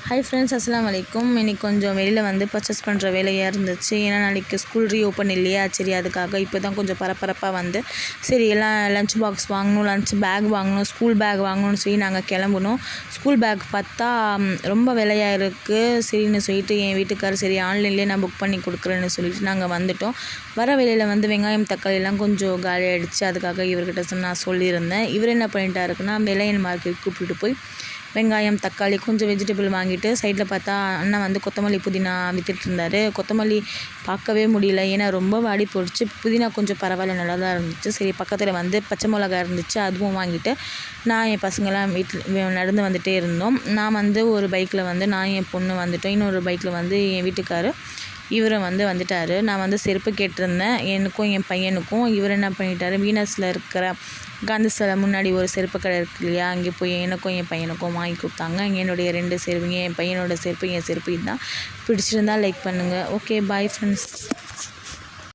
Hi friends, அஸ்ஸலாமு அலைக்கும். இன்றைக்கி கொஞ்சம் வெளியில் வந்து பர்ச்சேஸ் பண்ணுற வேலையாக இருந்துச்சு. ஏன்னா நாளைக்கு ஸ்கூல் ரீஓப்பன் இல்லையா, சரி அதுக்காக இப்போ தான் கொஞ்சம் பரபரப்பாக வந்து சரி எல்லாம் லஞ்ச் பாக்ஸ் வாங்கணும், லஞ்ச் பேக் வாங்கணும், ஸ்கூல் பேக் வாங்கணும்னு சொல்லி நாங்கள் கிளம்புனோம். ஸ்கூல் பேக் பார்த்தா ரொம்ப விலையாக இருக்குது. சரின்னு சொல்லிட்டு என் வீட்டுக்காரர் சரி ஆன்லைன்லேயே நான் புக் பண்ணி கொடுக்குறேன்னு சொல்லிட்டு நாங்கள் வந்துவிட்டோம். வர வேலையில் வந்து வெங்காயம் தக்காளிலாம் கொஞ்சம் காலியாகிடுச்சு. அதுக்காக இவர்கிட்ட நான் சொல்லியிருந்தேன். இவர் என்ன பண்ணிட்டாருக்குன்னா, வெள்ளையன் மார்க்கெட் கூப்பிட்டு போய் வெங்காயம் தக்காளி கொஞ்சம் வெஜிடபிள் வாங்கிட்டு சைடில் பார்த்தா அண்ணன் வந்து கொத்தமல்லி புதினா விற்றுட்டு இருந்தார். கொத்தமல்லி பார்க்கவே முடியல, ஏன்னா ரொம்ப வாடி போயிடுச்சு. புதினா கொஞ்சம் பரவாயில்ல, நல்லா தான் இருந்துச்சு. சரி பக்கத்தில் வந்து பச்சை மிளகா இருந்துச்சு, அதுவும் வாங்கிட்டு நான் என் பசங்களாம் வீட்டில் நடந்து வந்துகிட்டே இருந்தோம். நான் வந்து ஒரு பைக்கில் வந்து நான் என் பொண்ணு வந்துட்டோம். இன்னொரு பைக்கில் வந்து என் வீட்டுக்காரர் இவரும் வந்துட்டார். நான் வந்து செருப்பு கேட்டிருந்தேன் எனக்கும் என் பையனுக்கும். இவர் என்ன பண்ணிட்டார், வீனஸில் இருக்கிற காந்தி சிலை முன்னாடி ஒரு செருப்பு கடை இருக்கு இல்லையா, அங்கே போய் எனக்கும் என் பையனுக்கும் வாங்கி கொடுத்தாங்க. என்னுடைய 2 செருப்பு, என் பையனோட செருப்பு, என் செருப்பு இதுதான். பிடிச்சிருந்தால் லைக் பண்ணுங்கள். Okay, bye friends.